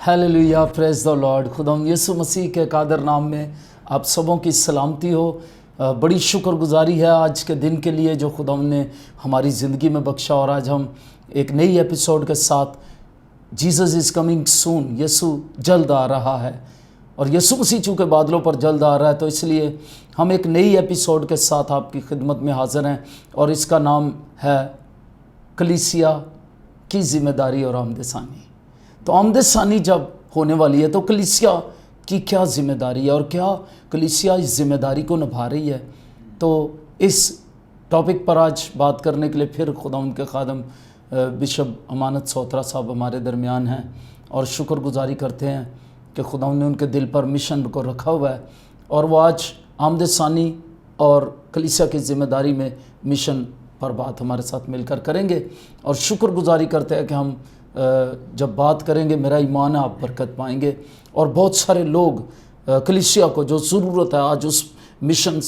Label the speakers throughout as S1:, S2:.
S1: Hallelujah, praise the Lord. खुदावंद यीशु मसीह के कादर नाम में आप सबों की सलामती हो। बड़ी शुक्रगुजारी है आज के दिन के लिए जो खुदावंद ने हमारी ज़िंदगी में बख्शा, और आज हम एक नई एपिसोड के साथ जीसस इज़ कमिंग सून, यीशु जल्द आ रहा है। और यीशु मसीह चूँकि बादलों पर जल्द आ रहा है, तो इसलिए हम एक नई एपिसोड के साथ आपकी खिदमत में हाज़िर हैं, और इसका नाम है कलीसिया की ज़िम्मेदारी और आमदसानी। तो आमदसानी जब होने वाली है तो कलीसिया की क्या ज़िम्मेदारी है और क्या कलीसिया इस ज़िम्मेदारी को निभा रही है। तो इस टॉपिक पर आज बात करने के लिए फिर खुदावंद के खादम बिशप अमानत सोत्रा साहब हमारे दरमियान हैं, और शुक्रगुजारी करते हैं कि खुदावंद ने उनके दिल पर मिशन को रखा हुआ है, और वो आज आमदसानी और कलीसिया की ज़िम्मेदारी में मिशन पर बात हमारे साथ मिलकर करेंगे। और शुक्रगुजारी करते हैं कि हम जब बात करेंगे, मेरा ईमान है आप बरकत पाएंगे, और बहुत सारे लोग कलीसिया को जो ज़रूरत है आज उस मिशन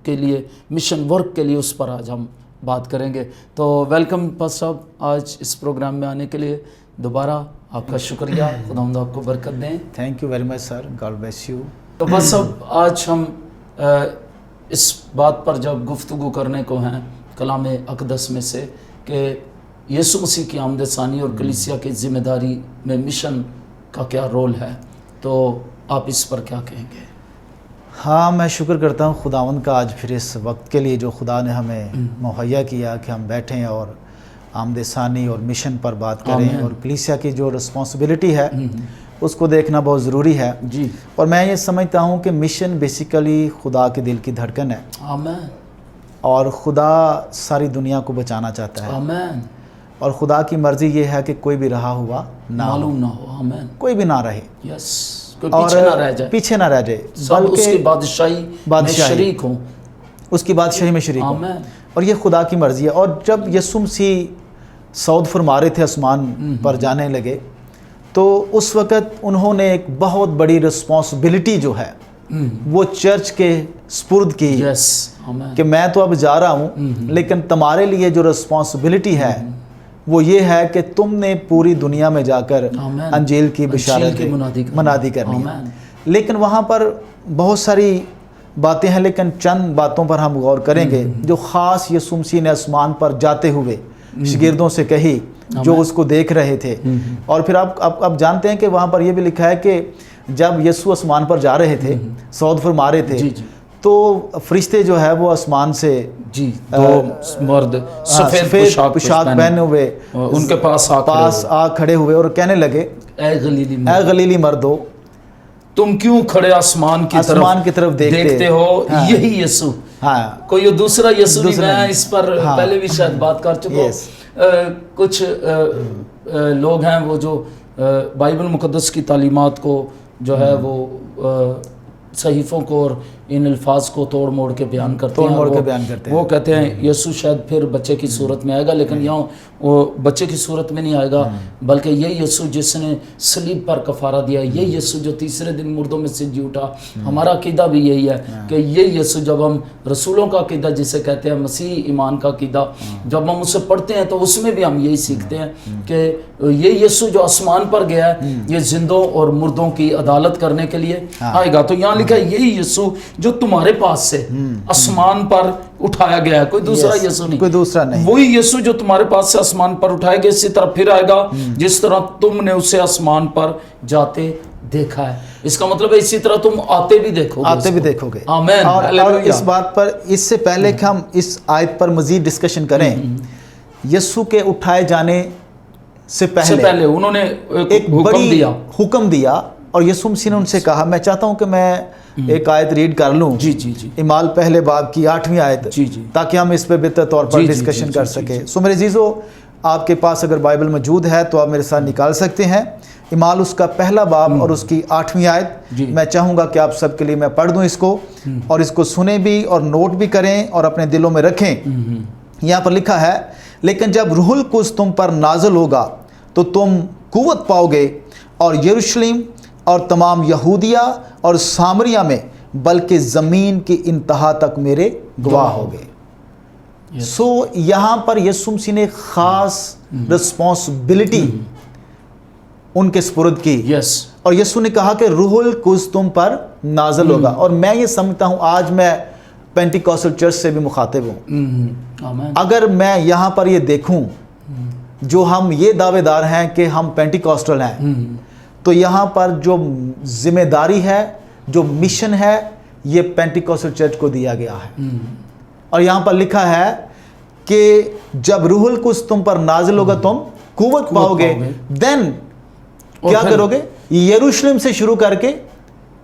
S1: के लिए, मिशन वर्क के लिए, उस पर आज हम बात करेंगे। तो वेलकम पास्टर साहब आज इस प्रोग्राम में आने के लिए दोबारा आपका शुक्रिया, खुदावंद आपको बरकत दें।
S2: Thank you very much sir, God bless you.
S1: तो बस अब आज हम इस बात पर जब गुफ्तगू करने को हैं कलाम अक़दस में से कि यीशु मसीह की आमदसानी और कलीसिया की ज़िम्मेदारी में मिशन का क्या रोल है, तो आप इस पर क्या कहेंगे?
S2: हाँ, मैं शुक्र करता हूँ खुदावंद का आज फिर इस वक्त के लिए जो खुदा ने हमें मुहैया किया कि हम बैठें और आमदसानी और मिशन पर बात करें, और कलीसिया की जो रिस्पॉन्सिबिलिटी है उसको देखना बहुत ज़रूरी है
S1: जी।
S2: और मैं ये समझता हूँ कि मिशन बेसिकली खुदा के दिल की धड़कन है।
S1: आमीन।
S2: और खुदा सारी दुनिया को बचाना चाहता है।
S1: आमीन।
S2: और खुदा की मर्ज़ी ये है कि कोई भी रहा हुआ
S1: मालूम ना हो। आमीन।
S2: कोई भी ना रहे,
S1: यस, कोई पीछे ना रह जाए,
S2: पीछे ना रह जाए,
S1: सब उसकी बादशाही में शरीक हों,
S2: उसकी बादशाही में शरीक हों।
S1: आमीन।
S2: और ये खुदा की मर्ज़ी है। और जब यीशु मसीह सऊद फरमा रहे थे, आसमान पर जाने लगे, तो उस वक़्त उन्होंने एक बहुत बड़ी रिस्पॉन्सिबिलिटी जो है वो चर्च के स्पुर्द की, कि मैं तो अब जा रहा हूँ, लेकिन तुम्हारे लिए जो रिस्पॉन्सिबिलिटी है वो ये है कि तुमने पूरी दुनिया में जाकर अंजील की बिशारत की मुनादी करनी है। लेकिन वहाँ पर बहुत सारी बातें हैं, लेकिन चंद बातों पर हम गौर करेंगे जो ख़ास यीशु मसीह ने आसमान पर जाते हुए शागिर्दों से कही जो उसको देख रहे थे। और फिर आप जानते हैं कि वहाँ पर यह भी लिखा है कि जब यीशु आसमान पर जा रहे थे, सऊद फरमा रहे थे, तो फरिश्ते जो है वो आसमान से
S1: दो मर्द सफ़ेद
S2: पोशाक पहने हुए
S1: उनके पास
S2: आ खड़े हुए और कहने लगे, ए गलीली मर्दो,
S1: तुम क्यों खड़े आसमान की तरफ देखते हो?
S2: हाँ।
S1: यही यीशु,
S2: हाँ,
S1: कोई दूसरा यीशु नहीं। मैं इस पर पहले भी शायद बात कर चुका हूँ। कुछ लोग हैं वो जो बाइबल मुकद्दस की तालीमात को जो है वो सहीफ़ों को और इन अल्फाज को तोड़ मोड़ के बयान करते हैं। वो कहते हैं यीशु शायद फिर बच्चे की सूरत में आएगा, लेकिन यहाँ वो बच्चे की सूरत में नहीं आएगा, बल्कि ये यीशु जिसने सलीब पर कफ़ारा दिया, ये यीशु जो तीसरे दिन मुर्दों में से जी उठा। हमारा अकीदा भी यही है कि ये यीशु, जब हम रसूलों का अकीदा जिसे कहते हैं, मसीह ईमान का अकीदा, जब हम उसे पढ़ते हैं तो उसमें भी हम यही सीखते हैं कि ये यीशु जो आसमान पर गया है, ये जिंदों और मुर्दों की अदालत करने के लिए आएगा। तो यहाँ लिखा है यही यीशु जो तुम्हारे पास से आसमान पर उठाया गया है, कोई दूसरा यीशु नहीं,
S2: कोई दूसरा नहीं।
S1: वही यीशु जो तुम्हारे पास से आसमान पर उठाया गया, इसी तरह फिर आएगा जिस तरह तुमने उसे आसमान पर जाते देखा है। इसका मतलब है इसी तरह तुम आते भी देखोगे। आमीन।
S2: और इस बात पर, इससे पहले कि हम इस आयत पर मजीद डिस्कशन करें, यीशु के उठाए जाने से पहले उन्होंने एक हुक्म दिया, और यीशु मसीह ने उनसे कहा, मैं चाहता हूं कि मैं एक आयत रीड कर लूं, इमाल पहले बाब की 8वीं आयत, ताकि हम इस पे बेहतर तौर पर डिस्कशन कर सके। सो मेरे अजीजों, आपके पास अगर बाइबल मौजूद है तो आप मेरे साथ निकाल सकते हैं इमाल उसका पहला बाब और उसकी 8वीं आयत। मैं चाहूँगा कि आप सबके लिए मैं पढ़ दूँ इसको, और इसको सुने भी और नोट भी करें और अपने दिलों में रखें। यहाँ पर लिखा है, लेकिन जब रूहुल कुद्स तुम पर नाज़िल होगा तो तुम कुव्वत पाओगे, और यरूशलेम और तमाम यहूदिया और सामरिया में बल्कि ज़मीन की इंतहा तक मेरे गवाह होगे। सो यहाँ पर यीशु मसीह ने ख़ास रिस्पॉन्सिबिलिटी उनके स्पुर्द की।
S1: यस,
S2: और यीशु ने कहा कि रूहुल कुद्स तुम पर नाज़िल होगा। और मैं ये समझता हूँ, आज मैं पेंटिकॉस्टल चर्च से भी मुखातिब हूँ।
S1: आमीन।
S2: अगर मैं यहाँ पर ये देखूँ, जो हम ये दावेदार हैं कि हम पेंटिकॉस्टल हैं, तो यहाँ पर जो जिम्मेदारी है, जो मिशन है, ये पेंटिकॉस्टल चर्च को दिया गया है। और यहाँ पर लिखा है कि जब रूहुल कुद्स तुम पर नाज़िल होगा तुम कुव्वत पाओगे, देन क्या करोगे? यरूशलेम से शुरू करके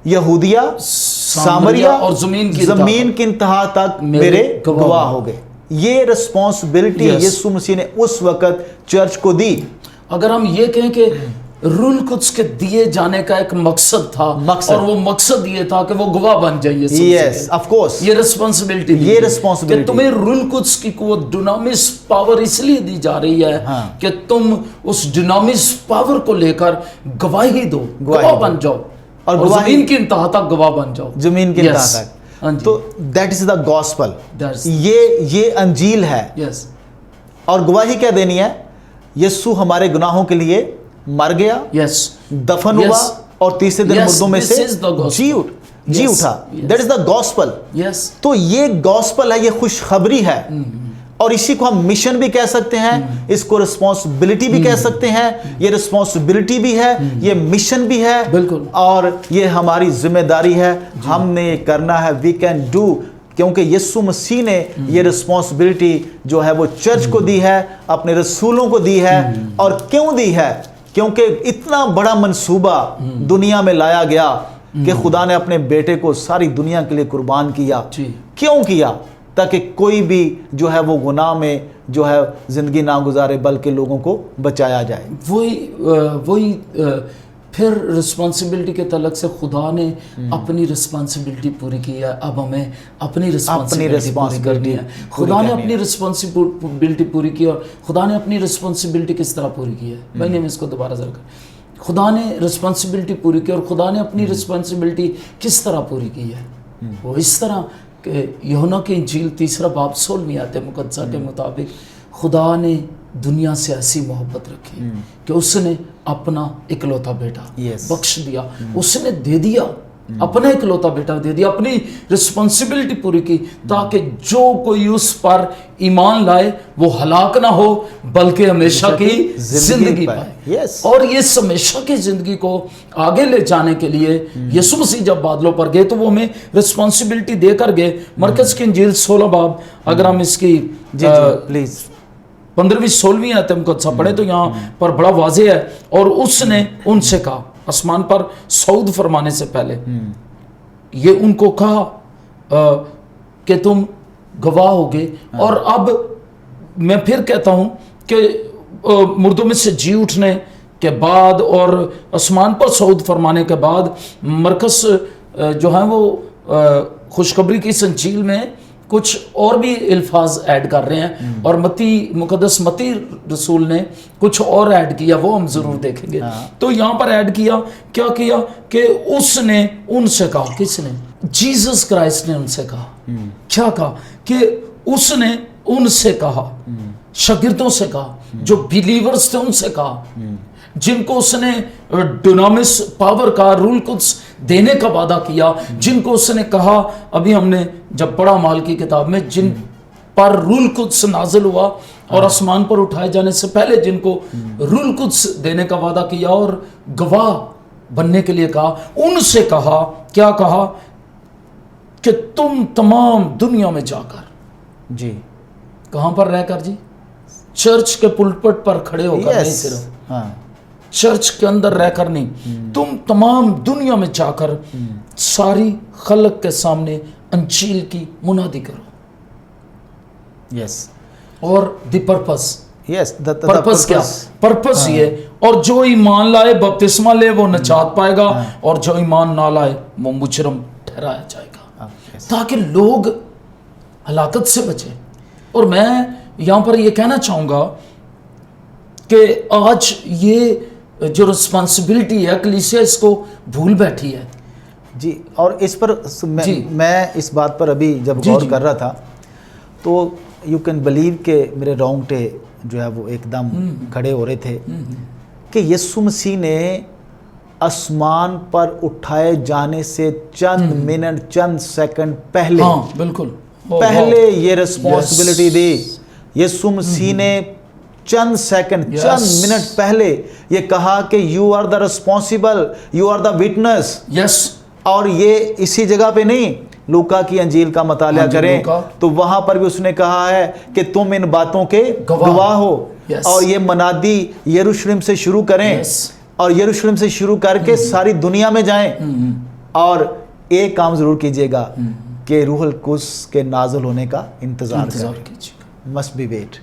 S2: यहूदिया, सामरिया और जमीन की इंतहा तक मेरे गवाह हो गए। ये रिस्पॉन्सिबिलिटी यीशु मसीह ने उस वक्त चर्च को दी।
S1: अगर हम ये कहें कि रूहुल कुद्स के दिए जाने का एक मकसद था, और वो मकसद ये था कि वो गवाह बन जाइए।
S2: यस, ऑफ कोर्स,
S1: ये रिस्पॉन्सिबिलिटी कि तुम्हें रूहुल कुद्स की कुव्वत, डुनामिस पावर इसलिए दी जा रही है कि तुम उस डुनामिस पावर को लेकर गवाही दो, गवाह बन जाओ, और जमीन की इंतहा तक गवाह बन जाओ,
S2: जमीन की इंतहा तक। तो दैट इज द गॉस्पल, ये अंजील है।
S1: यस,
S2: और गवाही क्या देनी है? यीशु हमारे गुनाहों के लिए मर गया, दफन हुआ, और तीसरे दिन मुर्दों में से जी उठा। That is the gospel. तो ये गॉस्पल है, ये खुशखबरी है। और इसी को हम मिशन भी कह सकते हैं, इसको रिस्पॉन्सिबिलिटी भी कह सकते हैं। ये रिस्पॉन्सिबिलिटी भी है, ये मिशन भी है,
S1: बिल्कुल,
S2: और ये हमारी जिम्मेदारी है। हमने ये करना है, वी कैन डू, क्योंकि यीशु मसीह ने ये रिस्पॉन्सिबिलिटी जो है वो चर्च को दी है, अपने रसूलों को दी है। और क्यों दी है? क्योंकि इतना बड़ा मंसूबा दुनिया में लाया गया कि खुदा ने अपने बेटे को सारी दुनिया के लिए कुर्बान किया। क्यों किया? ताकि कोई भी जो है वो गुनाह में जो है जिंदगी ना गुजारे, बल्कि लोगों को बचाया जाए।
S1: वही फिर रिस्पॉन्सिबिलिटी के तलक से खुदा ने अपनी रिस्पॉन्सिबिलिटी पूरी की है। अब हमें अपनी रिस्पॉन्सिबिलिटी पूरी करनी है। खुदा ने अपनी रिस्पॉन्सिबिलिटी पूरी की, और खुदा ने अपनी रिस्पॉन्सिबिलिटी किस तरह पूरी की है? मैंने इसको दोबारा जरा कर, खुदा ने रिस्पॉन्सिबिलिटी पूरी की, और खुदा ने अपनी रिस्पॉन्सिबिलिटी किस तरह पूरी की है? वो इस तरह कि यूहन्ना की इंजील 3 बाब 16 आयत मुकद्दसा के मुताबिक खुदा ने दुनिया से ऐसी मोहब्बत रखी कि उसने अपना इकलौता बेटा बख्श दिया, उसने दे दिया, अपना इकलौता बेटा दे दिया, अपनी रिस्पॉन्सिबिलिटी पूरी की, ताकि जो कोई उस पर ईमान लाए वो हलाक ना हो, बल्कि हमेशा की जिंदगी पाए। और ये हमेशा की जिंदगी को आगे ले जाने के लिए यीशु मसीह जब बादलों पर गए तो वो हमें रिस्पॉन्सिबिलिटी देकर गए। मरकज की इंजील 16 बाब, अगर हम इसकी
S2: प्लीज
S1: 15वीं-16वीं आयत मुकद्दसा पढ़े तो यहाँ पर बड़ा वाज़ेह है। और उसने उनसे कहा, आसमान पर सऊद फरमाने से पहले ये उनको कहा कि तुम गवाह होगे। और अब मैं फिर कहता हूँ कि मुर्दों में से जी उठने के बाद और आसमान पर सऊद फरमाने के बाद मरकस जो है वो खुशखबरी की संजील में कुछ और भी अल्फाज ऐड कर रहे हैं, और मुकद्दस मती रसूल ने कुछ और ऐड किया, वो हम जरूर देखेंगे। तो यहाँ पर ऐड किया, क्या किया कि उसने उनसे कहा, किसने? जीसस क्राइस्ट ने उनसे कहा। क्या कहा? कि उसने उनसे कहा, शागिर्दों से कहा, जो बिलीवर्स थे उनसे कहा, जिनको उसने डुनामिस पावर का, रूहुल कुद्स देने का वादा किया, जिनको उसने कहा, अभी हमने जब पढ़ा माल की किताब में, जिन पर रूहुल कुद्स नाजिल हुआ और आसमान पर उठाए जाने से पहले जिनको रूहुल कुद्स देने का वादा किया और गवाह बनने के लिए कहा, उनसे कहा, क्या कहा? कि तुम तमाम दुनिया में जाकर,
S2: जी
S1: कहां पर रहकर जी? चर्च के पुलपट पर खड़े होकर नहीं, सिर्फ चर्च के अंदर रहकर नहीं, तुम तमाम दुनिया में जाकर सारी खलक के सामने अंजील की मुनादी करो। और द पर्पस, पर्पस क्या? पर्पस ये, और जो ईमान लाए बपतिस्मा ले वो नजात पाएगा, और जो ईमान ना लाए वो मुजरम ठहराया जाएगा, ताकि लोग हलाकत से बचे। और मैं यहाँ पर ये कहना चाहूँगा कि आज ये जो रिस्पॉन्सिबिलिटी है कलीसिया इसको भूल बैठी है
S2: जी। और इस पर मैं इस बात पर अभी जब गौर कर रहा था तो यू कैन बिलीव के मेरे रोंगटे जो है वो एकदम खड़े हो रहे थे کہ یسوع مسیح نے آسمان پر اٹھائے جانے سے چند منٹ چند سیکنڈ پہلے
S1: ہاں بالکل
S2: پہلے یہ رسپانسبلٹی دی. یسوع مسیح نے چند سیکنڈ چند منٹ پہلے یہ کہا کہ you are the responsible, you are the witness.
S1: Yes.
S2: اور یہ اسی جگہ پہ نہیں, لوکا کی انجیل کا مطالعہ کریں تو وہاں پر بھی اس نے کہا ہے کہ تم ان باتوں کے گواہ ہو. اور یہ منادی یروشلم سے شروع کریں اور یروشلم سے شروع کر کے ساری دنیا میں جائیں. اور ایک کام ضرور کیجئے گا کہ روح القدس کے نازل ہونے کا انتظار کیجئے. must be wait.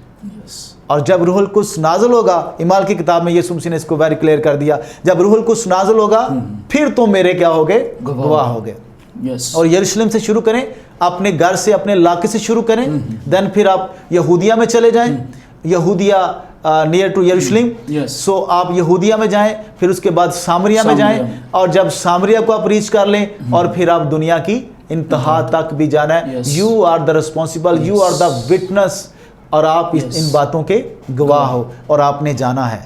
S2: اور جب روح القدس نازل ہوگا, اعمال کی کتاب میں یسوع مسیح نے اس کو ویری کلیئر کر دیا, جب روح القدس نازل ہوگا پھر تم میرے کیا ہوگے, گواہ ہوگے. اور یروشلم سے شروع کریں, اپنے گھر سے اپنے علاقے سے شروع کریں. دین پھر آپ یہودیہ میں چلے جائیں, یہودیہ نیئر ٹو یروشلم. سو آپ یہودیہ میں جائیں, پھر اس کے بعد سامریہ میں جائیں, اور جب سامریہ کو آپ ریچ کر لیں اور پھر آپ دنیا کی انتہا تک بھی جانا ہے. You are the responsible, you are the witness, اور آپ ان باتوں کے گواہ ہو, اور آپ نے جانا ہے,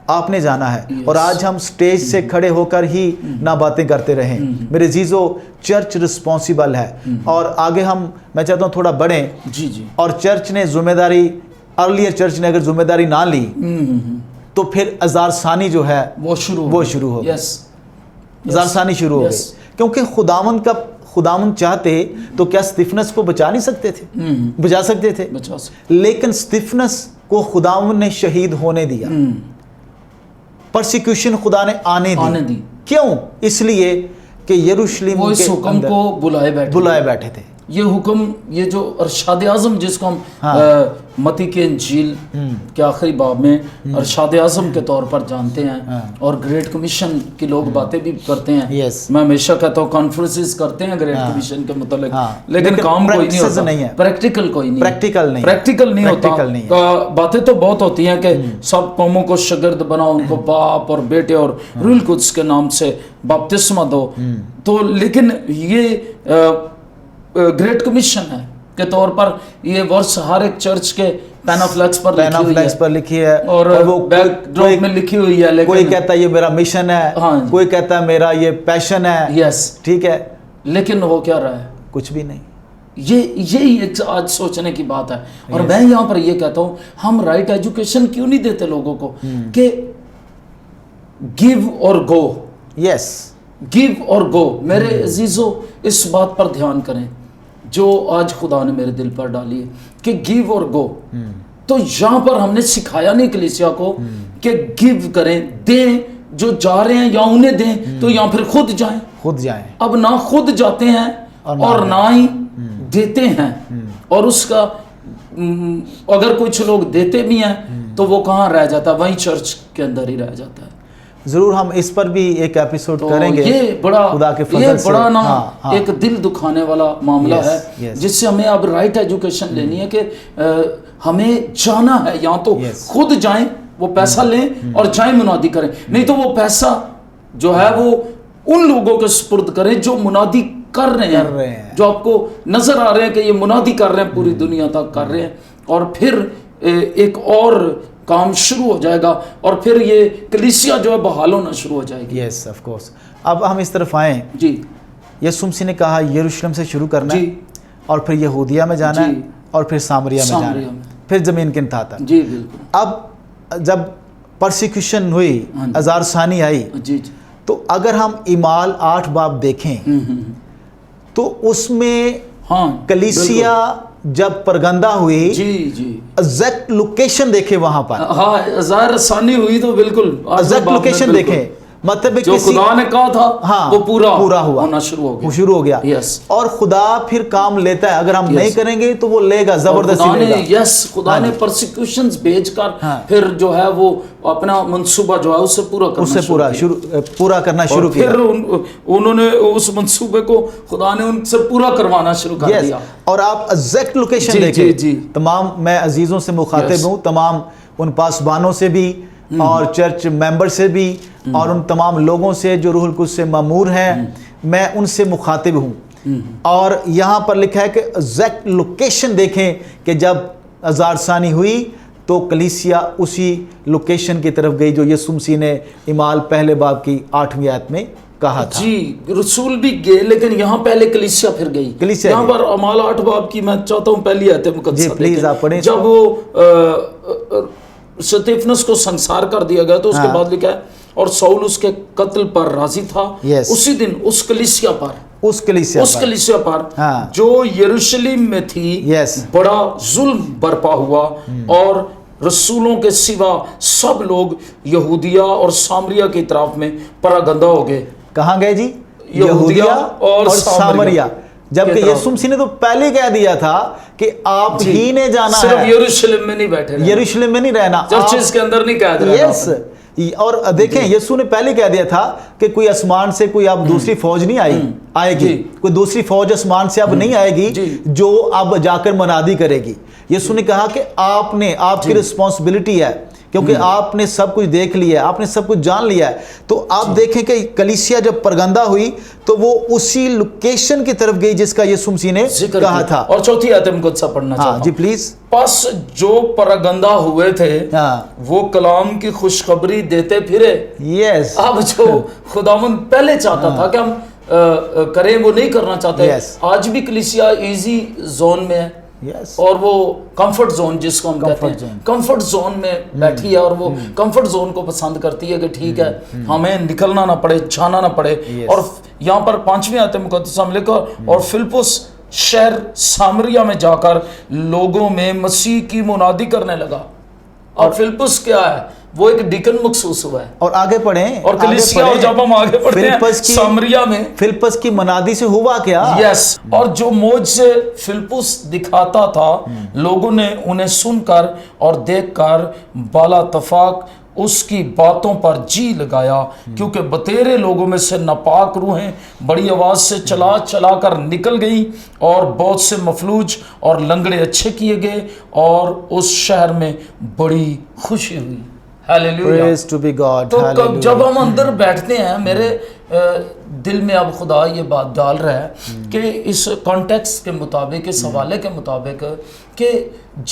S2: آپ نے جانا ہے. اور آج ہم سٹیج سے کھڑے ہو کر ہی نہ باتیں کرتے رہیں. میرے عزیزو, چرچ رسپانسبل ہے, اور آگے میں چاہتا ہوں تھوڑا بڑھیں. اور چرچ نے ذمہ داری, ارلیئر چرچ نے اگر ذمہ داری نہ لی تو پھر ہزار ثانی جو ہے وہ شروع ہو گئی. ہزار ثانی شروع ہو گئی, کیونکہ خداوند چاہتے تو کیا استفنس کو بچا نہیں سکتے تھے, بچا سکتے تھے, لیکن استفنس کو خداوند نے شہید ہونے دیا. پرسیکیوشن خدا نے آنے دی. کیوں؟ اس لیے کہ یروشلم
S1: وہ اس حکم کو
S2: بلائے بیٹھے تھے.
S1: یہ حکم, یہ جو ارشاد اعظم جس کو ہم متی کے انجیل کے آخری باب میں ارشاد اعظم کے طور پر جانتے ہیں, اور گریٹ کمیشن کی لوگ باتیں بھی کرتے ہیں. میں ہمیشہ کہتا ہوں کانفرنسز کرتے ہیں گریٹ کمیشن کے متعلق, لیکن کام کوئی نہیں ہوتا, پریکٹیکل کوئی نہیں, پریکٹیکل نہیں ہوتا. باتیں تو بہت ہوتی ہیں کہ سب قوموں کو شاگرد بناؤ, ان کو باپ اور بیٹے اور روح القدس کے نام سے بپتسمہ دو, تو لیکن یہ گریٹ کمیشن ہے کے طور پر یہ ورس ہر ایک چرچ کے پینافلیکس پر لکھی ہے, اور وہ بیک ڈراپ میں لکھی ہوئی ہے.
S2: کوئی کہتا ہے یہ میرا مشن ہے, کوئی کہتا ہے میرا یہ پیشن ہے. ٹھیک ہے,
S1: لیکن وہ کیا رہا ہے,
S2: کچھ بھی نہیں.
S1: یہی آج سوچنے کی بات ہے. اور میں یہاں پر یہ کہتا ہوں, ہم رائٹ ایجوکیشن کیوں نہیں دیتے لوگوں کو کہ گیو اور گو. گیو اور گو. میرے عزیزو, اس بات پر دھیان کریں جو آج خدا نے میرے دل پر ڈالی ہے کہ گیو اور گو. تو یہاں پر ہم نے سکھایا نہیں کلیسیا کو کہ گیو کریں, دیں, جو جا رہے ہیں یا انہیں دیں, تو یہاں پھر خود جائیں. اب نہ خود جاتے ہیں اور نہ ہی دیتے ہیں. اور اس کا اگر کچھ لوگ دیتے بھی ہیں تو وہ کہاں رہ جاتا ہے, وہیں چرچ کے اندر ہی رہ جاتا ہے.
S2: ضرور ہم اس پر بھی ایک ایپیسوڈ کریں گے.
S1: یہ بڑا نا ایک دل دکھانے والا معاملہ ہے, جس سے ہمیں اب رائٹ ایجوکیشن لینی ہے کہ ہمیں جانا ہے. یا تو خود جائیں, وہ پیسہ لیں اور جائیں منادی کریں, نہیں تو وہ پیسہ جو ہے وہ ان لوگوں کے سپرد کریں جو منادی کر رہے ہیں, جو آپ کو نظر آ رہے ہیں کہ یہ منادی کر رہے ہیں, پوری دنیا تک کر رہے ہیں. اور پھر ایک اور کام شروع ہو جائے گا, اور پھر یہ کلیسیا جو ہے بحال ہونا شروع ہو جائے گی.
S2: Yes of course. اب ہم اس طرف آئیں. یسوع مسیح نے کہا یروشلم سے شروع کرنا ہے, اور پھر یہودیہ میں جانا ہے, اور پھر سامریہ میں جانا ہے, پھر زمین کے انتہا تک. اب جب پرسیکیوشن ہوئی, ہزار ثانی آئی, تو اگر ہم اعمال 8 باب دیکھیں تو اس میں کلیسیا جب پرگندہ ہوئی, ایگزیکٹ لوکیشن دیکھے وہاں پر,
S1: ہزار ثانی ہوئی تو بالکل
S2: ایگزیکٹ لوکیشن دیکھیں, مطلب
S1: جو خدا نے کہا تھا وہ پورا ہونا شروع ہو گیا.
S2: اور خدا پھر کام لیتا ہے, اگر ہم نہیں کریں گے تو وہ لے گا, زبردستی لے گا.
S1: خدا نے پرسیکیوشنز بھیج کر پھر جو ہے وہ اپنا منصوبہ جو ہے اسے
S2: پورا کرنا شروع کیا.
S1: پھر انہوں نے اس منصوبے کو خدا نے ان سے پورا کروانا شروع کر دیا.
S2: اور آپ ایگزیکٹ لوکیشن دیکھیں. تمام میں عزیزوں سے مخاطب ہوں, تمام ان پاسبانوں سے بھی اور چرچ ممبر سے بھی, اور ان تمام لوگوں سے جو روح القدس سے مامور ہیں, میں ان سے مخاطب ہوں. اور یہاں پر لکھا ہے کہ ایگزیکٹ لوکیشن دیکھیں کہ جب ہزار ثانی ہوئی تو کلیسیا اسی لوکیشن کی طرف گئی جو یسوع مسیح نے اعمال پہلے باب کی 8ویں آیت میں کہا تھا.
S1: جی رسول بھی گئے لیکن یہاں پہلے کلیسیا پھر گئی. یہاں پر اعمال 8 باب کی میں چاہتا ہوں پہلی آیت مقدسہ
S2: جی پلیز آپ پڑھیں.
S1: جب وہ سٹیفنس کو سنسار کر دیا گیا تو اس کے بعد لکھا ہے اور ساؤل اس کے قتل پر راضی تھا. اسی دن اس کلیسیا پر جو یروشلم میں تھی بڑا ظلم برپا ہوا اور رسولوں کے سوا سب لوگ یہودیہ اور سامریہ کی طرف میں پراگندہ ہو گئے.
S2: کہاں گئے جی؟ یہودیہ اور سامریہ. جبکہ یسوع مسیح نے تو پہلے کہہ دیا تھا کہ آپ ہی نے جانا ہے,
S1: صرف یروشلم میں نہیں بیٹھے,
S2: یروشلم میں نہیں رہنا,
S1: چرچز کے اندر نہیں قید رہنا.
S2: اور دیکھیں یسوع نے پہلے کہہ دیا تھا کہ کوئی آسمان سے کوئی اب دوسری فوج نہیں آئے گی, کوئی دوسری فوج آسمان سے اب نہیں آئے گی جو اب جا کر منادی کرے گی. یسوع نے کہا کہ آپ کی رسپانسبلٹی ہے کیونکہ آپ نے سب کچھ دیکھ لیا ہے, آپ نے سب کچھ جان لیا ہے. تو آپ دیکھیں کہ کلیسیا جب پرگندہ ہوئی تو وہ اسی لوکیشن کی طرف گئی جس کا یسوع مسیح نے کہا تھا.
S1: اور چوتھی آیت مقدسہ پڑھنا چاہتا ہوں.
S2: جی پلیز.
S1: پس جو پرگندہ ہوئے تھے وہ کلام کی خوشخبری دیتے پھرے.
S2: یس.
S1: اب جو خداوند پہلے چاہتا تھا کہ ہم کریں وہ نہیں کرنا چاہتے. آج بھی کلیسیا ایزی زون میں ہے اور وہ کمفرٹ زون جس کو ہم کہتے ہیں کمفرٹ زون میں بیٹھی ہے اور وہ کمفرٹ زون کو پسند کرتی ہے کہ ٹھیک ہے ہمیں نکلنا نہ پڑے, جانا نہ پڑے. اور یہاں پر 5ویں آیت مقدسہ میں لکھا اور فلپس شہر سامریہ میں جا کر لوگوں میں مسیح کی منادی کرنے لگا. اور فلپس کیا ہے؟ وہ ایک ڈیکن مخصوص ہوا ہے.
S2: اور آگے پڑھیں
S1: اور کلیسیا اور جب ہم آگے پڑھتے ہیں سامریہ میں
S2: فلپس کی منادی سے ہوا کیا؟
S1: یس. اور جو موج سے فلپس دکھاتا تھا لوگوں نے انہیں سن کر اور دیکھ کر بالا اتفاق اس کی باتوں پر جی لگایا کیونکہ بتیرے لوگوں میں سے ناپاک روحیں بڑی آواز سے چلا کر نکل گئیں اور بہت سے مفلوج اور لنگڑے اچھے کیے گئے اور اس شہر میں بڑی خوشی ہوئی.
S2: Praise to be God.
S1: تو جب ہم اندر بیٹھتے ہیں میرے دل میں اب خدا یہ بات ڈال رہا ہے کہ اس کانٹیکسٹ کے مطابق, اس حوالے کے مطابق کہ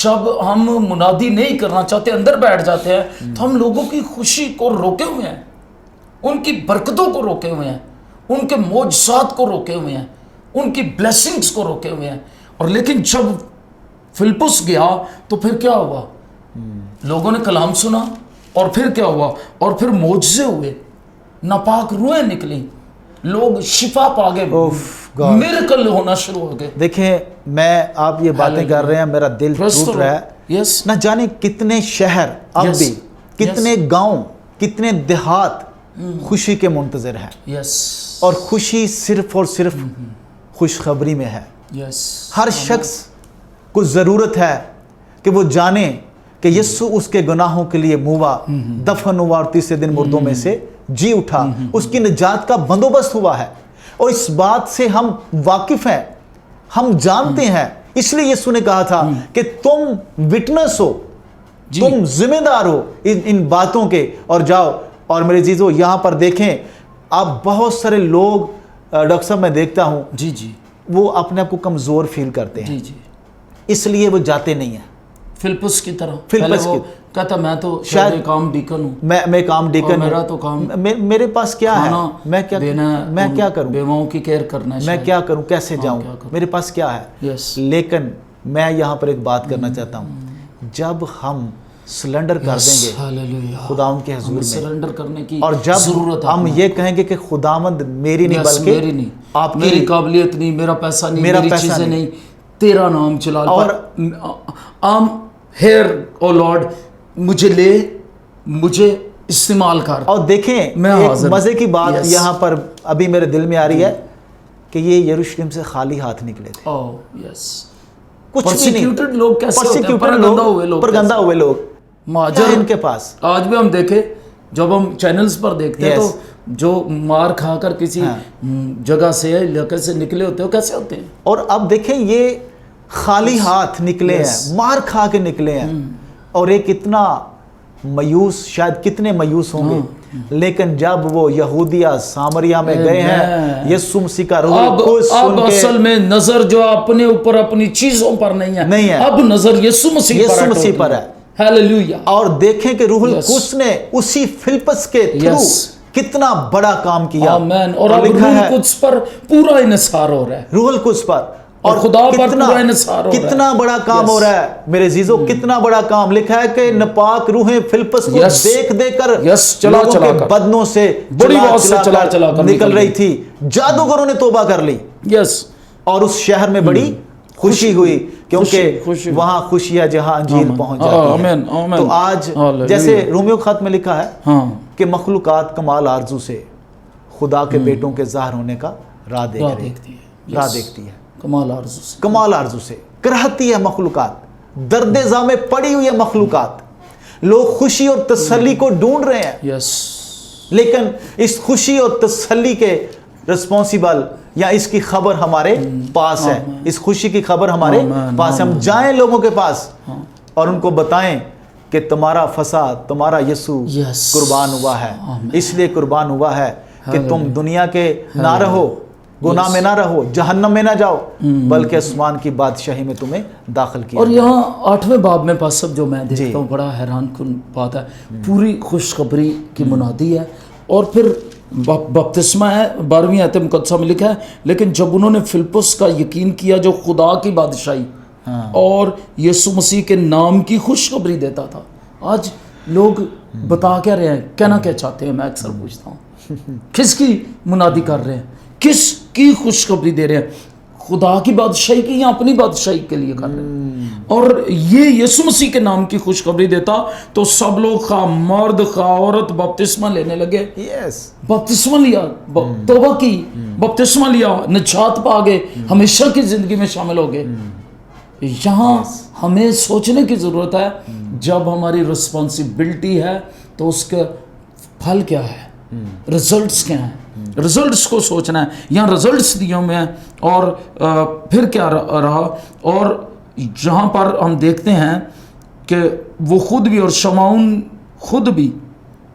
S1: جب ہم منادی نہیں کرنا چاہتے اندر بیٹھ جاتے ہیں تو ہم لوگوں کی خوشی کو روکے ہوئے ہیں, ان کی برکتوں کو روکے ہوئے ہیں, ان کے معجزات کو روکے ہوئے ہیں, ان کی بلیسنگز کو روکے ہوئے ہیں. اور لیکن جب فلپس گیا تو پھر کیا ہوا؟ لوگوں نے کلام سنا اور پھر کیا ہوا؟ اور پھر معجزے ہوئے, ناپاک روحیں نکلی, لوگ شفا پا گئے, میریکل ہونا شروع ہو گئے.
S2: دیکھیں میں آپ یہ باتیں کر رہے ہیں میرا دل ٹوٹ رہا ہے. نہ جانے کتنے شہر اب بھی, کتنے گاؤں, کتنے دیہات خوشی کے منتظر ہیں. اور خوشی صرف اور صرف خوشخبری میں ہے. ہر شخص کو ضرورت ہے کہ وہ جانے کہ یسوع اس کے گناہوں کے لیے موا, دفن ہوا اور تیسرے دن مردوں میں سے جی اٹھا. اس کی نجات کا بندوبست ہوا ہے اور اس بات سے ہم واقف ہیں, ہم جانتے ہیں. اس لیے یسوع نے کہا تھا کہ تم وٹنس ہو, تم ذمہ دار ہو ان باتوں کے, اور جاؤ. اور میرے عزیزو یہاں پر دیکھیں آپ بہت سارے لوگ ڈاکٹر صاحب میں دیکھتا ہوں وہ اپنے آپ کو کمزور فیل کرتے ہیں, اس لیے وہ جاتے نہیں ہیں.
S1: فلپس کی طرح فلپس کہتا میں تو شاید کام ڈیکن ہوں,
S2: میں کام ڈیکن,
S1: میرا تو کام
S2: میرے پاس کیا ہے, میں کیا کروں,
S1: بیواؤں کی کیئر کرنا ہے,
S2: میں کیا کروں, کیسے جاؤں, میرے پاس کیا ہے. لیکن میں یہاں پر ایک بات کرنا چاہتا ہوں, جب ہم سلنڈر کر دیں گے خداوند کے حضور میں,
S1: سلنڈر کرنے کی
S2: اور جب ہم یہ کہیں گے کہ خداوند میری نہیں بلکہ آپ کی,
S1: میری قابلیت نہیں, میرا پیسہ نہیں, میری چیزیں نہیں, تیرا نام جلال, اور ہیئر او لارڈ مجھے لے, مجھے استعمال کر.
S2: اور دیکھیں مزے کی بات یہاں پر ابھی میرے دل میں آ رہی ہے کہ یہ یروشلم سے خالی ہاتھ نکلے تھے. کچھ بھی نہیں,
S1: لوگ کیسے
S2: پرگندہ ہوئے لوگ
S1: مہاجر
S2: ان کے پاس.
S1: آج بھی ہم دیکھیں جب ہم چینلز پر دیکھتے ہیں تو جو مار کھا کر کسی جگہ سے علاقے سے نکلے ہوتے ہیں کیسے ہوتے ہیں.
S2: اور اب دیکھیں یہ خالی ہاتھ نکلے ہیں, مار کھا کے نکلے ہیں, اور ایک اتنا مایوس, شاید کتنے مایوس ہوں گے. لیکن جب وہ یہودیہ سامریہ میں گئے ہیں یسوع مسیح کا روح القدس
S1: اب اصل میں نظر جو اپنے اوپر اپنی چیزوں پر نہیں ہے, اب نظر یسوع مسیح
S2: پر ہے.
S1: हालेलुया।
S2: और देखें कि रूहुल कुद्स ने उसी फिलिप्पस के थ्रू कितना बड़ा काम किया।
S1: आमीन। और अब
S2: लिखा
S1: रूहुल
S2: है
S1: कुद्स पर पूरा इन्हिसार हो रहा है,
S2: रूहुल कुद्स पर,
S1: और खुदा पर पूरा इन्हिसार हो रहा है।
S2: कितना बड़ा काम हो रहा है मेरे अजीजों, कितना बड़ा काम। लिखा है कि नापाक रूहें फिलिप्पस को देख देकर लोगों के बदनों से
S1: बड़ी आवाज से चला कर
S2: निकल रही थी। जादूगरों ने तौबा कर ली, और उस शहर में बड़ी खुशी हुई, क्योंकि वहां खुशी है जहां अंजीर पहुंच जाती है। तो आज जैसे रोमियो खत में लिखा है कि मखलूकात कमाल आरजू से खुदा के बेटों के ज़ाहिर होने का राह देखती है। कमाल आरजू से करहती है मखलूकात, दर्द ज़ा में पड़ी हुई है मखलूकात। लोग खुशी और तसल्ली को ढूंढ रहे हैं, लेकिन इस खुशी और तसल्ली के रिस्पॉन्सिबल या इसकी खबर हमारे पास है। इस खुशी की खबर हमारे पास है। हम जाएं लोगों के पास और उनको बताएं कि तुम्हारा फसाद, तुम्हारा यीशु कुर्बान हुआ है, इसलिए कुर्बान हुआ है कि तुम दुनिया के ना रहो, गुनाह में ना रहो, जहन्नम में ना जाओ, बल्कि आसमान की बादशाही में तुम्हें दाखिल किया।
S1: और यहाँ 8वें बाब में पास जो मैं देखता हूँ, बड़ा हैरान कुन बात है, पूरी खुशखबरी की मुनादी है। और फिर बपतिस्मा है, 12वीं आयत मुकद्दसा में लिखा है, लेकिन जब उन्होंने फिलिप्पुस का यकीन किया जो खुदा की बादशाही और यीशु मसीह के नाम की खुशखबरी देता था। आज लोग बता क्या रहे हैं, कहना क्या चाहते हैं, मैं अक्सर पूछता हूँ, किसकी मुनादी कर रहे हैं, किसकी खुशखबरी दे रहे हैं, खुदा की बादशाही की या अपनी बादशाही के लिए कर रहे हैं। और ये यीशु मसीह के नाम की खुशखबरी देता तो सब लोग खा मर्द खा औरत बपतिस्मा लेने लगे। बपतिस्मा लिया, तौबा की, बपतिस्मा लिया, निजात पा गए, हमेशा की जिंदगी में शामिल हो गए। यहाँ हमें सोचने की जरूरत है, जब हमारी रिस्पॉन्सिबिलिटी है तो उसका फल क्या है, रिजल्ट्स क्या हैं, रिजल्ट्स को सोचना है। यहाँ रिजल्ट्स दिए हुए हैं, और फिर क्या रहा, और जहाँ पर हम देखते हैं कि वो खुद भी और शमाउन खुद भी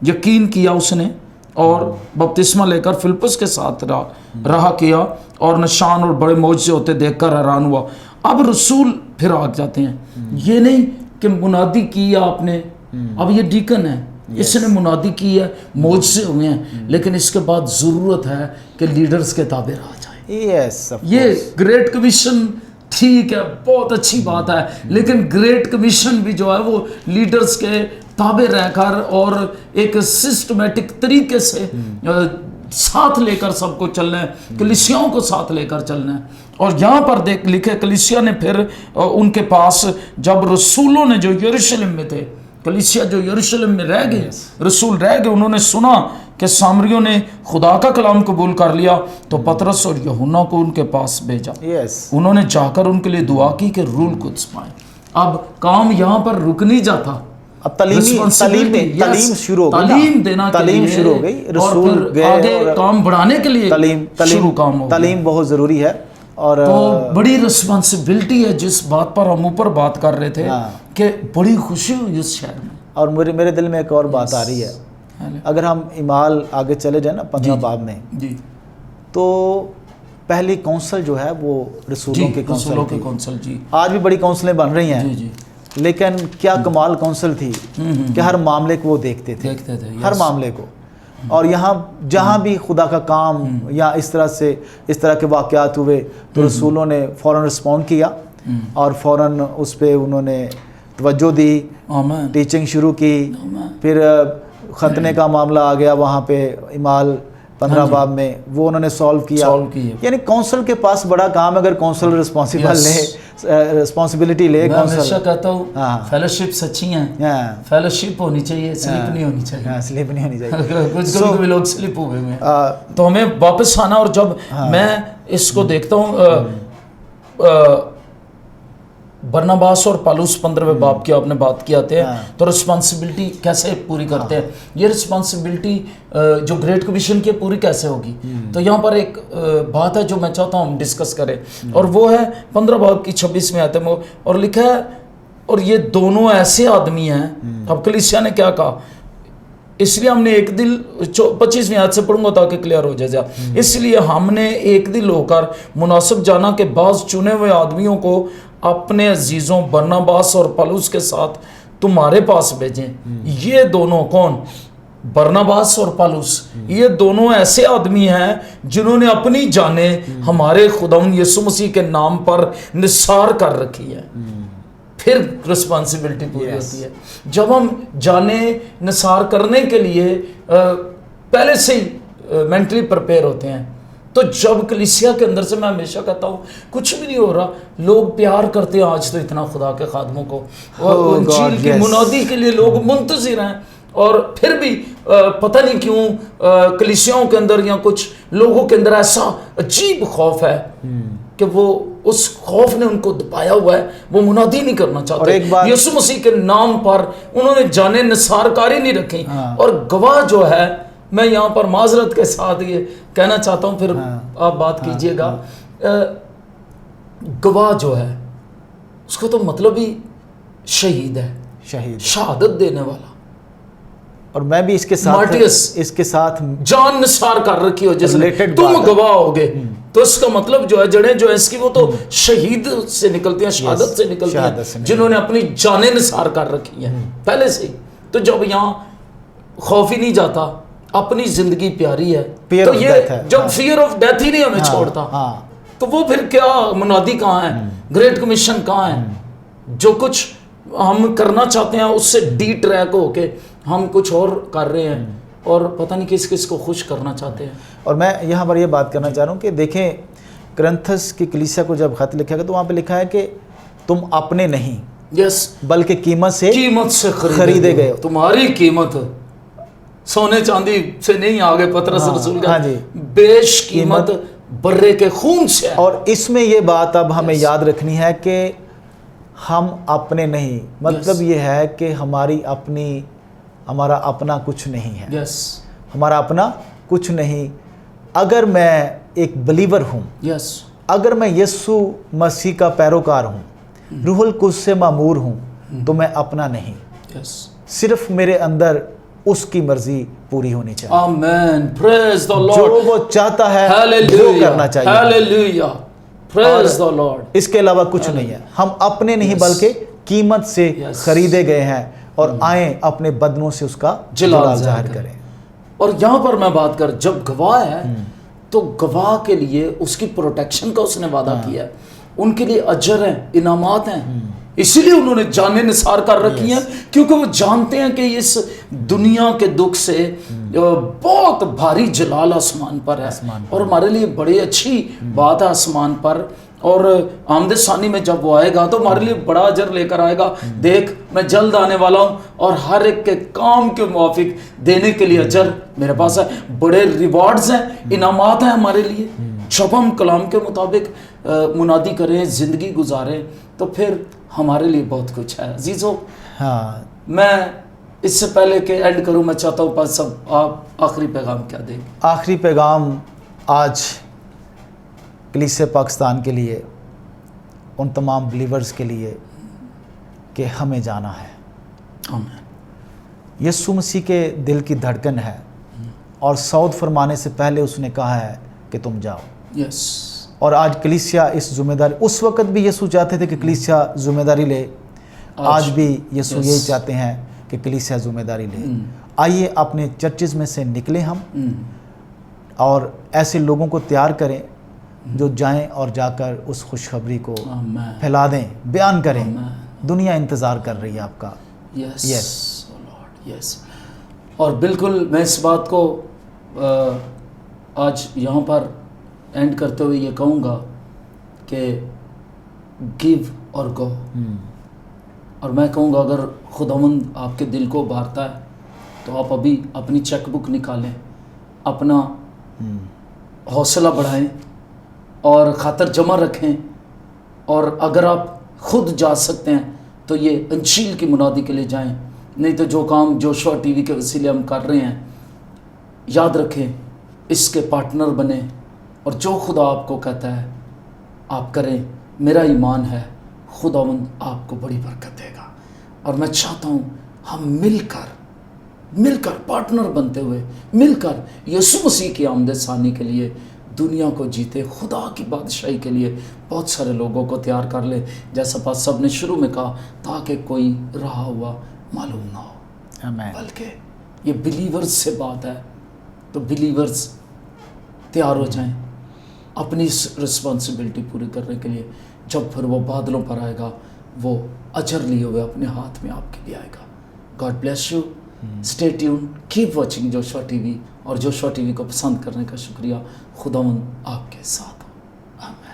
S1: यकीन किया उसने, और बपतिस्मा लेकर फिलिप्पुस के साथ रहा किया, और निशान और बड़े मौजज़े होते देखकर हैरान हुआ। अब रसूल फिर आ जाते हैं, ये नहीं कि मुनादी की आपने, अब ये डीकन है, इसने मुनादी की है, मौजज़े हुए हैं, लेकिन इसके बाद ज़रूरत है कि लीडर्स के ताबे रहा जाए। ये ग्रेट कमीशन ठीक है, बहुत अच्छी बात है, लेकिन ग्रेट कमीशन भी जो है वो लीडर्स के ताबे रहकर और एक सिस्टमेटिक तरीके से साथ लेकर सबको चलना है, कलीसियाओं को साथ लेकर चलना है। और यहाँ पर देख लिखे, कलीसिया ने फिर उनके पास, जब रसूलों ने जो यरूशलेम में थे, कलीसिया जो यरूशलेम में रह गए, रसूल रह गए, उन्होंने सुना कि सामरियों ने खुदा का कलाम कबूल कर लिया, तो पतरस और यूहन्ना को उनके पास भेजा। उन्होंने जाकर उनके लिए दुआ की कि रूहुल कुद्स पाए। अब काम यहाँ पर रुक नहीं जाता,
S2: अब तालीम शुरू हो गई,
S1: तालीम देना,
S2: तालीम शुरू हो गई, रसूल गए
S1: आगे काम बढ़ाने के लिए शुरू काम हो,
S2: तालीम बहुत ज़रूरी है। और
S1: तो बड़ी रिस्पॉन्सिबिलिटी है, जिस बात पर हम ऊपर बात कर रहे थे कि बड़ी खुशी हुई इस शहर में।
S2: और मेरे दिल में एक और बात आ रही है, अगर हम इमाल आगे चले जाए ना 15 बाब में, तो पहली कौंसल जो है वो रसूलों के कौंसल जी, आज भी बड़ी कौंसलें बन रही हैं, लेकिन क्या कमाल कौंसल थी कि हर मामले को वो देखते थे हर मामले को। और यहाँ जहाँ भी खुदा का काम या इस तरह के वाक़यात हुए, तो रसूलों ने फ़ौरन रिस्पॉन्ड किया और फ़ौरन उस पर उन्होंने तवज्जो दी, टीचिंग शुरू की। फिर खतने का मामला आ गया वहाँ पे इमाल 15 बाब में, वो उन्होंने सॉल्व किया। यानी कौंसल के पास बड़ा काम है, अगर कौंसल रिस्पॉन्सिबिलिटी ले।
S1: मैं हमेशा कहता हूँ फेलोशिप सच्ची है, फेलोशिप होनी चाहिए, स्लिप नहीं होनी चाहिए,
S2: स्लिप नहीं होनी चाहिए।
S1: कुछ कभी लोग स्लिप हुए हैं, तो हमें वापस आना। और जब मैं इसको देखता हूँ, बरनबास और पालूस 15वें बाब की आपने बात की आते हैं, तो रिस्पॉन्सिबिलिटी कैसे पूरी करते हैं, ये रिस्पॉन्सिबिलिटी जो ग्रेट कमीशन की पूरी कैसे होगी। तो यहाँ पर एक बात है जो मैं चाहता हूँ हम डिस्कस करें, और वो है 15 बाब की 26वें आयत में, और लिखा है, और ये दोनों ऐसे आदमी हैं। अब कलीसिया ने क्या कहा, इसलिए हमने एक दिल, 25वीं आयत से पढ़ूंगा ताकि क्लियर हो जाए। इसलिए हमने एक दिल होकर मुनासिब जाना के बाद चुने हुए आदमियों को अपने अजीज़ों बरनबास और पौलुस के साथ تمہارے پاس بھیجیں. یہ دونوں کون؟ برناباس اور پالوس. یہ دونوں ایسے آدمی ہیں جنہوں نے اپنی جانیں ہمارے خداوند یسوع مسیح کے نام پر نثار کر رکھی ہے. پھر رسپانسبلٹی پوری ہوتی ہے. جب ہم جانیں نثار کرنے کے لیے پہلے سے ہی مینٹلی پریپیئر ہوتے ہیں، تو جب کلیسیا کے اندر سے، میں ہمیشہ کہتا ہوں کچھ بھی نہیں ہو رہا، لوگ پیار کرتے ہیں آج تو اتنا خدا کے خادموں کو، اور انجیل کی منادی کے لیے لوگ منتظر ہیں. اور پھر بھی پتہ نہیں کیوں کلیسیاؤں کے اندر یا کچھ لوگوں کے اندر ایسا عجیب خوف ہے کہ وہ اس خوف نے ان کو دبایا ہوا ہے، وہ منادی نہیں کرنا چاہتے. یسوع مسیح کے نام پر انہوں نے جانیں نثار کاری نہیں رکھی. اور گواہ جو ہے، میں یہاں پر معذرت کے ساتھ یہ کہنا چاہتا ہوں، پھر آپ بات کیجئے گا. گواہ جو ہے اس کو تو مطلب ہی شہید ہے، شہادت دینے والا.
S2: اور میں بھی اس کے ساتھ
S1: جان نثار کر رکھی ہو، جیسے تم گواہ ہوگے، تو اس کا مطلب جو ہے جڑیں جو ہے اس کی، وہ تو شہید سے نکلتی ہیں، شہادت سے نکلتی ہیں، جنہوں نے اپنی جانیں نثار کر رکھی ہیں پہلے سے. تو جب یہاں خوف ہی نہیں جاتا، اپنی زندگی پیاری ہے، تو یہ جب فیئر آف ڈیتھ ہی نہیں ہمیں چھوڑتا، تو وہ پھر کیا منادی کہاں ہے، گریٹ کمیشن کہاں ہے؟ جو کچھ ہم کرنا چاہتے ہیں اس سے ڈی ٹریک ہو کے ہم کچھ اور کر رہے ہیں، اور پتہ نہیں کس کس کو خوش کرنا چاہتے ہیں.
S2: اور میں یہاں پر یہ بات کرنا چاہ رہا ہوں کہ دیکھیں، کرنتھس کی کلیسیا کو جب خط لکھا گیا تو وہاں پہ لکھا ہے کہ تم اپنے نہیں، بلکہ قیمت سے خریدے گئے ہو.
S1: تمہاری قیمت سونے چاندی سے نہیں، آگے پطرس رسول کا بیش قیمت برے کے خون سے ہے.
S2: اور اس میں یہ بات اب ہمیں یاد رکھنی ہے کہ ہم اپنے نہیں، مطلب یہ ہے کہ ہمارا اپنا کچھ نہیں ہے. ہمارا اپنا کچھ نہیں. اگر میں ایک بلیور ہوں، اگر میں یسوع مسیح کا پیروکار ہوں، روح القدس سے معمور ہوں، تو میں اپنا نہیں، صرف میرے اندر اس کی مرضی پوری ہونی چاہیے.
S1: آمین، پریز دی لارڈ.
S2: جو وہ چاہتا ہے وہ کرنا چاہیے.
S1: ہیلیلویا، پریز دی لارڈ.
S2: اس کے علاوہ کچھ نہیں ہے. ہم اپنے نہیں بلکہ قیمت سے خریدے گئے ہیں، اور آئیں اپنے بدنوں سے اس کا جلال ظاہر کریں.
S1: اور یہاں پر میں بات کر، جب گواہ ہے تو گواہ کے لیے اس کی پروٹیکشن کا اس نے وعدہ کیا ہے. ان کے لیے اجر ہیں، انعامات ہیں، اسی لیے انہوں نے جانیں نثار کر رکھی ہیں، کیونکہ وہ جانتے ہیں کہ اس دنیا کے دکھ سے بہت بھاری جلال آسمان پر ہے، اور ہمارے لیے بڑی اچھی بات ہے آسمان پر. اور آمد ثانی میں جب وہ آئے گا تو ہمارے لیے بڑا اجر لے کر آئے گا. دیکھ میں جلد آنے والا ہوں، اور ہر ایک کے کام کے موافق دینے کے لیے اجر میرے پاس ہے. بڑے ریوارڈز ہیں، انعامات ہیں ہمارے لیے. جب ہم کلام کے مطابق منادی کریں، زندگی گزاریں، تو پھر ہمارے لیے بہت کچھ ہے. عزیزو، میں اس سے پہلے کہ اینڈ کروں، میں چاہتا ہوں پاس سب آپ آخری پیغام کیا دیں؟
S2: آخری پیغام آج کلیسیا پاکستان کے لیے، ان تمام بلیورز کے لیے، کہ ہمیں جانا ہے. آمین. یسوع مسیح کے دل کی دھڑکن ہے، اور صعود فرمانے سے پہلے اس نے کہا ہے کہ تم جاؤ. اور آج کلیسیا اس ذمہ داری، اس وقت بھی یسوع چاہتے تھے کہ کلیسیا ذمہ داری لے، آج بھی یسوع یہی چاہتے ہیں کہ کلیسیا ذمہ داری لے. آئیے اپنے چرچز میں سے نکلیں ہم، اور ایسے لوگوں کو تیار کریں جو جائیں اور جا کر اس خوشخبری کو پھیلا دیں، بیان کریں. دنیا انتظار کر رہی ہے آپ کا.
S1: یس. اور بالکل میں اس بات کو آج یہاں پر اینڈ کرتے ہوئے یہ کہوں گا کہ گیو اور گو. اور میں کہوں گا اگر خداوند آپ کے دل کو ابھارتا ہے تو آپ ابھی اپنی چیک بک نکالیں، اپنا حوصلہ بڑھائیں اور خاطر جمع رکھیں. اور اگر آپ خود جا سکتے ہیں تو یہ انجیل کی منادی کے لیے جائیں. نہیں تو جو کام جوشوا ٹی وی کے وسیلے ہم کر رہے ہیں، یاد رکھیں اس کے پارٹنر بنیں، اور جو خدا آپ کو کہتا ہے آپ کریں. میرا ایمان ہے خداوند آپ کو بڑی برکت دے گا. اور میں چاہتا ہوں ہم مل کر پارٹنر بنتے ہوئے، مل کر یسوع مسیح کی آمد ثانی کے لیے दुनिया को जीते, खुदा की बादशाही के लिए बहुत सारे लोगों को तैयार कर ले, जैसा पास साहब ने शुरू में कहा, ताकि कोई रहा हुआ मालूम ना हो।
S2: आमीन।
S1: बल्कि ये बिलीवर्स से बात है, तो बिलीवर्स तैयार हो जाएं अपनी रिस्पॉन्सिबिलिटी पूरी करने के लिए। जब फिर वो बादलों पर आएगा, वो अजर लिए हुए अपने हाथ में आपके लिए आएगा। God bless you, stay tune, keep watching Joshua TV, और जोशुआ टीवी को पसंद करने का शुक्रिया। खुदावंद आपके साथ हो। आमीन।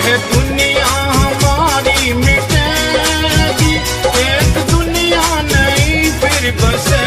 S3: ये दुनिया हमारी मिटेगी, एक दुनिया नहीं फिर बसे।